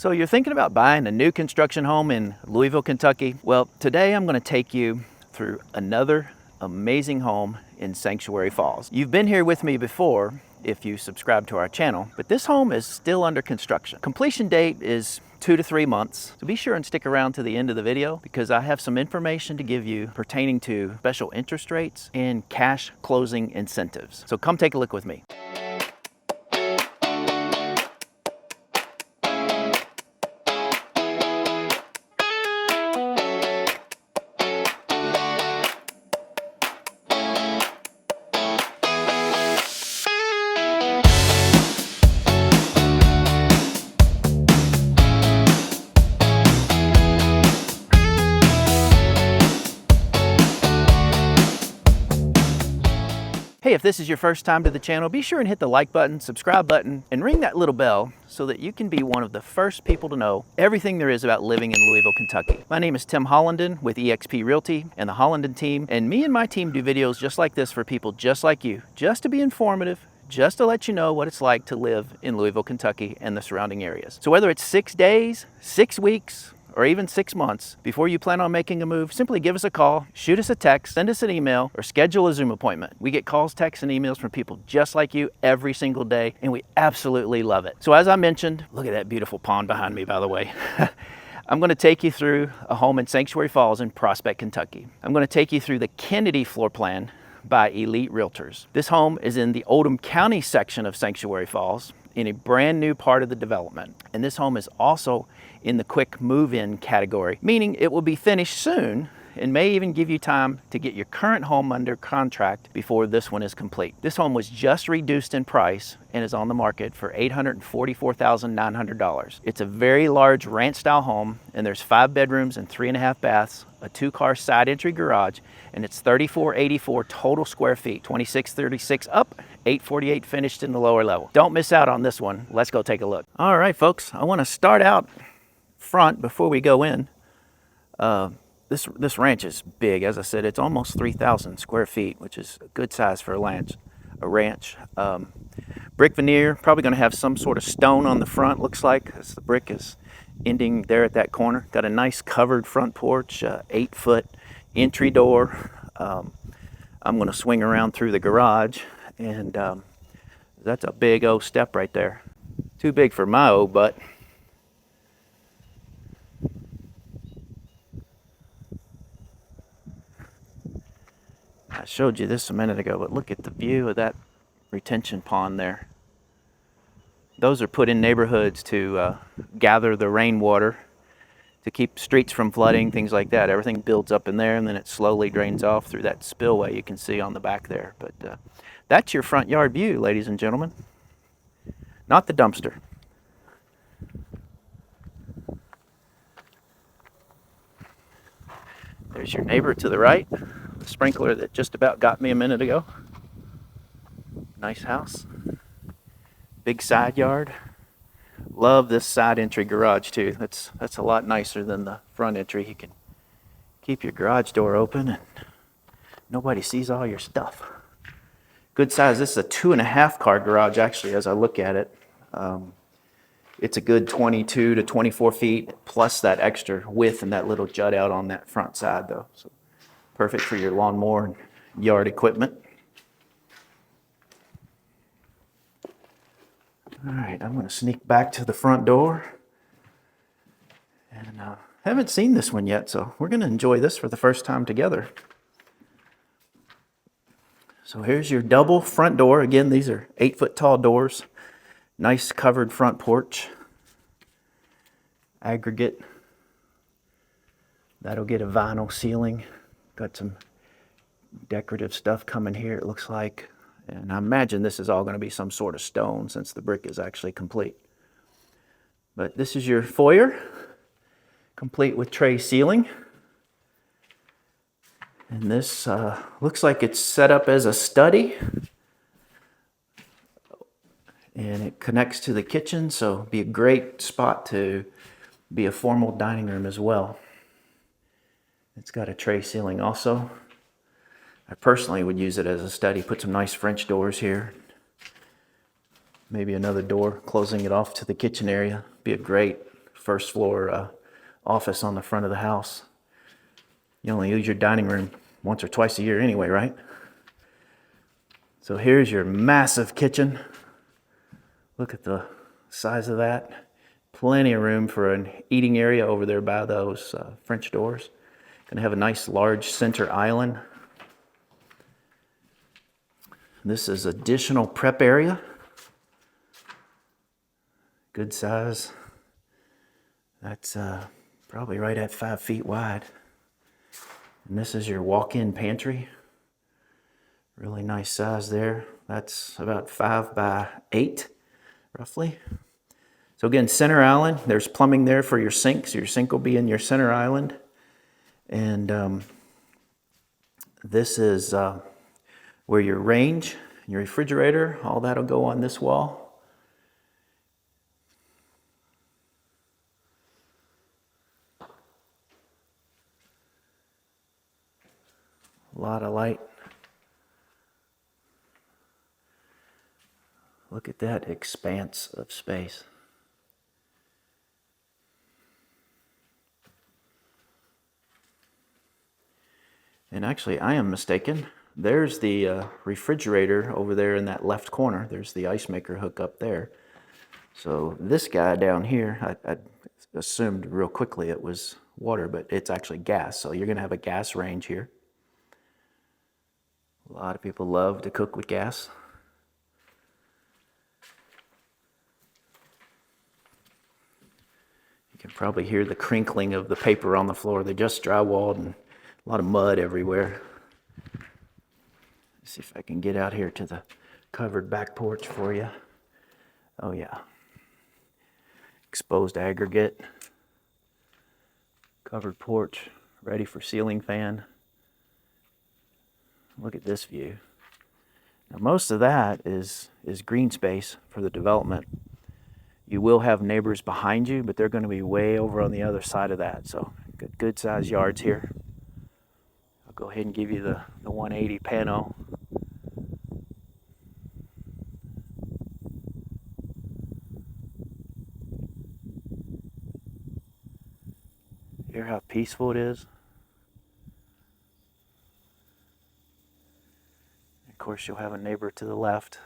So you're thinking about buying a new construction home in Louisville, Kentucky? Well, today I'm going to take you through another amazing home in Sanctuary Falls. You've been here with me before if you subscribe to our channel, but this home is still under construction. Completion date is 2 to 3 months. So be sure and stick around to the end of the video because I have some information to give you pertaining to special interest rates and cash closing incentives. So come take a look with me. Hey, if this is your first time to the channel, be sure and hit the like button, subscribe button, and ring that little bell so that you can be one of the first people to know everything there is about living in Louisville, Kentucky. My name is Tim Hollenden with eXp Realty and the Hollenden team, and me and my team do videos just like this for people just like you, just to be informative, just to let you know what it's like to live in Louisville, Kentucky and the surrounding areas. So whether it's 6 days, 6 weeks, or even 6 months, before you plan on making a move, simply give us a call, shoot us a text, send us an email, or schedule a Zoom appointment. We get calls, texts, and emails from people just like you every single day, and we absolutely love it. So as I mentioned, look at that beautiful pond behind me, by the way. I'm going to take you through a home in Sanctuary Falls in Prospect, Kentucky. I'm going to take you through the Kennedy floor plan by Elite Realtors. This home is in the Oldham County section of Sanctuary Falls in a brand new part of the development. And this home is also in the quick move-in category, meaning it will be finished soon and may even give you time to get your current home under contract before this one is complete. This home was just reduced in price and is on the market for $844,900. It's a very large ranch-style home, and there's 5 bedrooms and 3.5 baths, a 2-car side entry garage, and it's 3,484 total square feet, 2,636 up, 848 finished in the lower level. Don't miss out on this one. Let's go take a look. All right, folks, I want to start out front before we go in. This ranch is big. As I said, it's almost 3,000 square feet, which is a good size for a ranch. Brick veneer, probably going to have some sort of stone on the front, looks like, as the brick is ending there at that corner. Got a nice covered front porch, 8-foot entry door. I'm going to swing around through the garage, and that's a big old step right there. Too big for my old butt. I showed you this a minute ago, but look at the view of that retention pond there. Those are put in neighborhoods to gather the rainwater, to keep streets from flooding, things like that. Everything builds up in there, and then it slowly drains off through that spillway you can see on the back there. But that's your front yard view, ladies and gentlemen. Not the dumpster. There's your neighbor to the right. The sprinkler that just about got me a minute ago. Nice house. Big side yard. Love this side entry garage too. That's a lot nicer than the front entry. You can keep your garage door open and nobody sees all your stuff. Good size. This is a 2.5 car garage actually as I look at it. It's a good 22 to 24 feet plus that extra width and that little jut out on that front side though. So perfect for your lawnmower and yard equipment. All right, I'm going to sneak back to the front door. And haven't seen this one yet, so we're going to enjoy this for the first time together. So here's your double front door. Again, these are 8-foot tall doors. Nice covered front porch. Aggregate. That'll get a vinyl ceiling. Got some decorative stuff coming here, it looks like. And I imagine this is all going to be some sort of stone since the brick is actually complete. But this is your foyer, complete with tray ceiling. And this looks like it's set up as a study. And it connects to the kitchen, so it'd be a great spot to be a formal dining room as well. It's got a tray ceiling also. I personally would use it as a study, put some nice French doors here. Maybe another door closing it off to the kitchen area. Be a great first floor office on the front of the house. You only use your dining room once or twice a year anyway, right? So here's your massive kitchen. Look at the size of that. Plenty of room for an eating area over there by those French doors. Gonna have a nice large center island. This is additional prep area. Good size. That's probably right at 5 feet wide. And this is your walk-in pantry. Really nice size there. That's about 5 by 8, roughly. So again, center island. There's plumbing there for your sink. So your sink will be in your center island. And this is where your range, your refrigerator, all that'll go on this wall. A lot of light. Look at that expanse of space. And actually, I am mistaken. There's the refrigerator over there in that left corner. There's the ice maker hook up there. So this guy down here, I assumed real quickly it was water, but it's actually gas. So you're gonna have a gas range here. A lot of people love to cook with gas. You can probably hear the crinkling of the paper on the floor. They just drywalled and a lot of mud everywhere. Let's see if I can get out here to the covered back porch for you. Oh yeah. Exposed aggregate. Covered porch, ready for ceiling fan. Look at this view. Now most of that is green space for the development. You will have neighbors behind you, but they're going to be way over on the other side of that. So good size yards here. I'll go ahead and give you the 180 pano. Hear how peaceful it is? Of course, you'll have a neighbor to the left.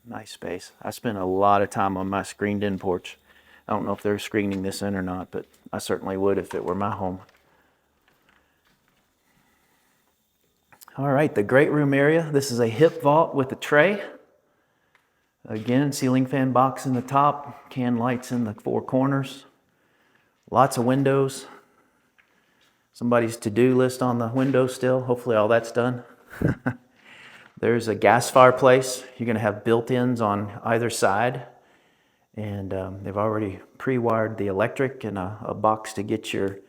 Nice space. I spend a lot of time on my screened-in porch. I don't know if they're screening this in or not, but I certainly would if it were my home. All right, the great room area. This is a hip vault with a tray. Again, ceiling fan box in the top, can lights in the 4 corners. Lots of windows. Somebody's to-do list on the window still. Hopefully all that's done. There's a gas fireplace. You're going to have built-ins on either side. And they've already pre-wired the electric and a box to get your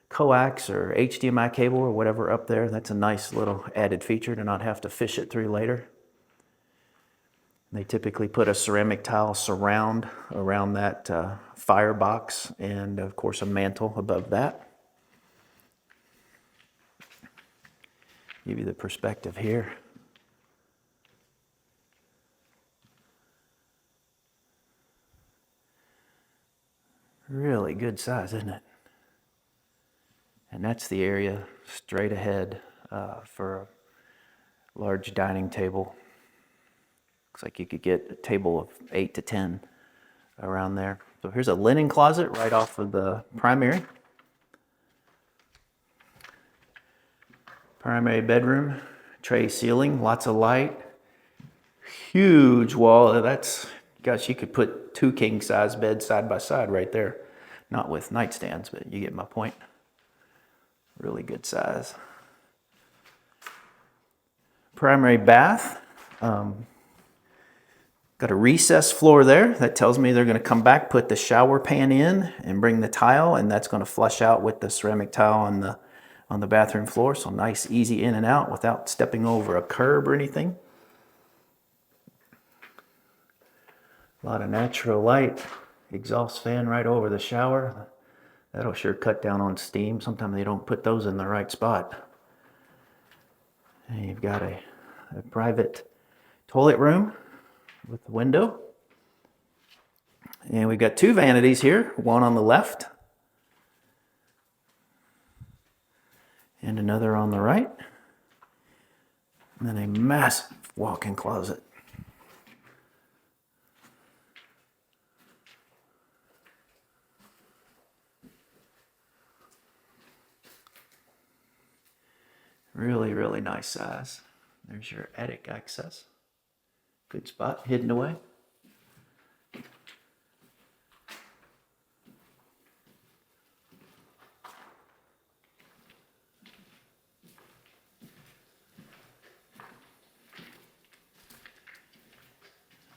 coax or HDMI cable or whatever up there. That's a nice little added feature to not have to fish it through later. They typically put a ceramic tile surround around that firebox and of course a mantle above that. Give you the perspective here. Really good size, isn't it? And that's the area straight ahead for a large dining table. Looks like you could get a table of 8 to 10 around there. So here's a linen closet right off of the primary. Primary bedroom, tray ceiling, lots of light. Huge wall. That's, gosh, you could put 2 king-size beds side by side right there. Not with nightstands, but you get my point. Really good size. Primary bath. Got a recessed floor there. That tells me they're going to come back, put the shower pan in, and bring the tile, and that's going to flush out with the ceramic tile on the bathroom floor. So nice, easy in and out without stepping over a curb or anything. A lot of natural light. Exhaust fan right over the shower. That'll sure cut down on steam. Sometimes they don't put those in the right spot. And you've got a private toilet room with the window. And we've got two vanities here, one on the left and another on the right. And then a massive walk-in closet. Really, really nice size. There's your attic access. Good spot, hidden away.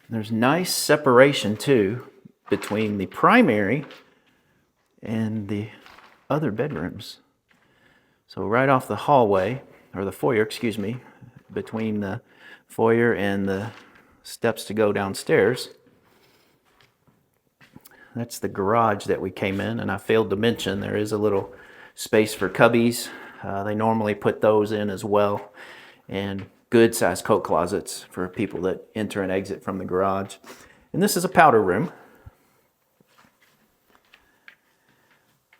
There's nice separation too between the primary and the other bedrooms. So right off the hallway, or the foyer, excuse me, between the foyer and the steps to go downstairs, that's the garage that we came in, and I failed to mention there is a little space for cubbies. They normally put those in as well, and good sized coat closets for people that enter and exit from the garage. And this is a powder room.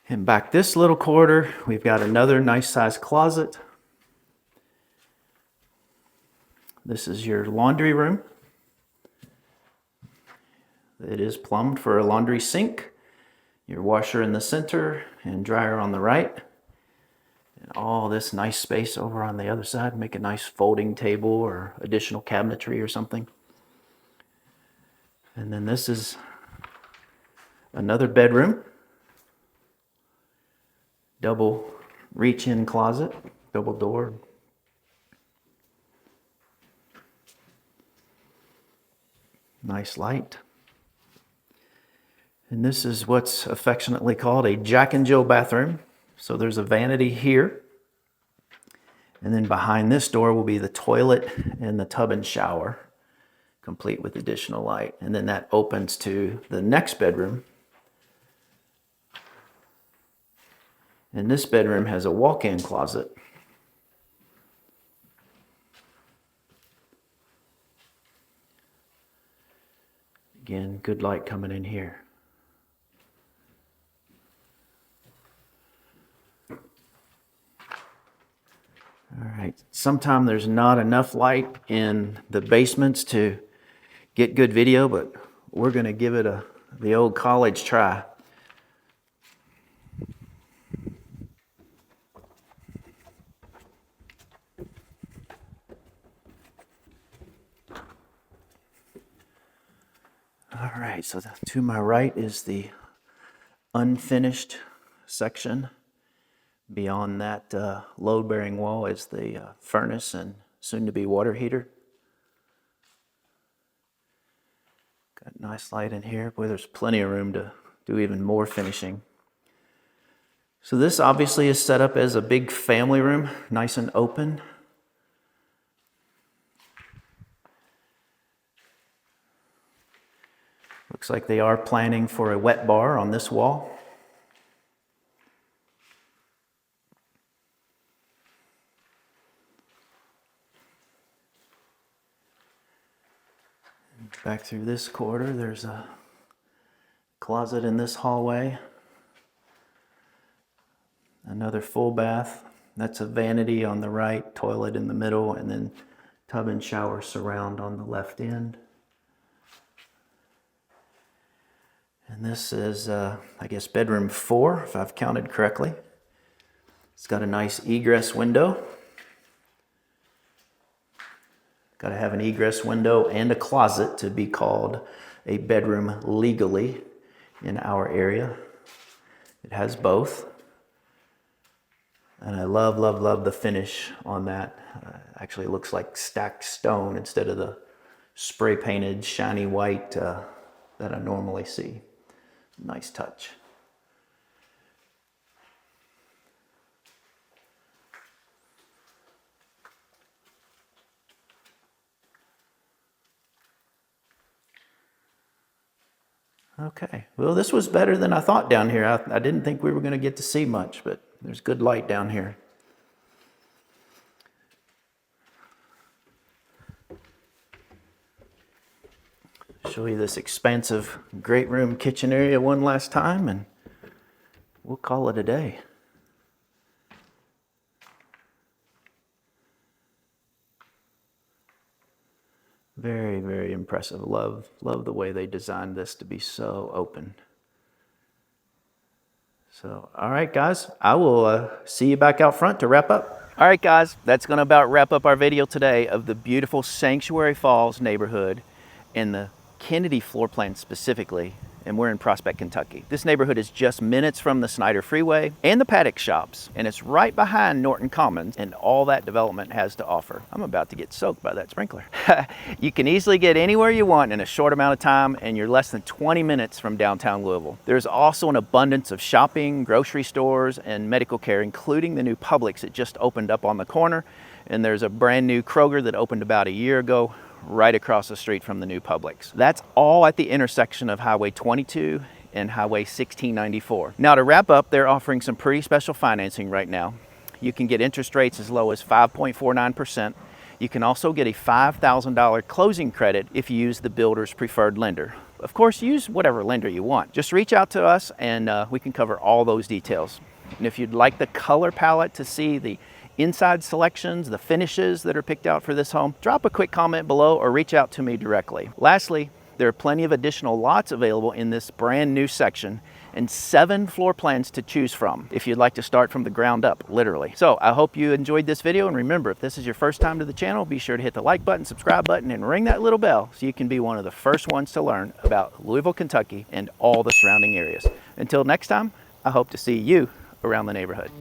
And back this little corridor, we've got another nice sized closet. This is your laundry room. It is plumbed for a laundry sink, your washer in the center and dryer on the right. And all this nice space over on the other side. Make a nice folding table or additional cabinetry or something. And then this is another bedroom. Double reach-in closet, double door. Nice light. And this is what's affectionately called a Jack and Jill bathroom. So there's a vanity here. And then behind this door will be the toilet and the tub and shower, complete with additional light. And then that opens to the next bedroom. And this bedroom has a walk-in closet. Again, good light coming in here. All right, sometimes there's not enough light in the basements to get good video, but we're gonna give it the old college try. All right, so to my right is the unfinished section. Beyond that load-bearing wall is the furnace and soon-to-be water heater. Got nice light in here. Boy, there's plenty of room to do even more finishing. So this obviously is set up as a big family room, nice and open. Looks like they are planning for a wet bar on this wall. Back through this corridor, there's a closet in this hallway. Another full bath. That's a vanity on the right, toilet in the middle, and then tub and shower surround on the left end. And this is, I guess, bedroom 4, if I've counted correctly. It's got a nice egress window. Got to have an egress window and a closet to be called a bedroom legally in our area. It has both. And I love, love, love the finish on that. Actually, it looks like stacked stone instead of the spray painted shiny white that I normally see. Nice touch. Okay, well, this was better than I thought down here. I didn't think we were going to get to see much, but there's good light down here. Show you this expansive great room kitchen area one last time and we'll call it a day. Very, very impressive. Love the way they designed this to be so open. So, all right, guys, I will see you back out front to wrap up. All right, guys, that's going to about wrap up our video today of the beautiful Sanctuary Falls neighborhood and the Kennedy floor plan specifically. And we're in Prospect, Kentucky. This neighborhood is just minutes from the Snyder Freeway and the Paddock Shops, and it's right behind Norton Commons and all that development has to offer. I'm about to get soaked by that sprinkler. You can easily get anywhere you want in a short amount of time, and you're less than 20 minutes from downtown Louisville. There's also an abundance of shopping, grocery stores, and medical care, including the new Publix that just opened up on the corner, and there's a brand new Kroger that opened about a year ago, right across the street from the new Publix. That's all at the intersection of Highway 22 and Highway 1694. Now to wrap up, they're offering some pretty special financing right now. You can get interest rates as low as 5.49%. You can also get a $5,000 closing credit if you use the builder's preferred lender. Of course, use whatever lender you want. Just reach out to us and we can cover all those details. And if you'd like the color palette to see the inside selections, the finishes that are picked out for this home, drop a quick comment below or reach out to me directly. Lastly, there are plenty of additional lots available in this brand new section and 7 floor plans to choose from if you'd like to start from the ground up, literally. So I hope you enjoyed this video, and remember, if this is your first time to the channel, be sure to hit the like button, subscribe button, and ring that little bell so you can be one of the first ones to learn about Louisville, Kentucky and all the surrounding areas. Until next time, I hope to see you around the neighborhood.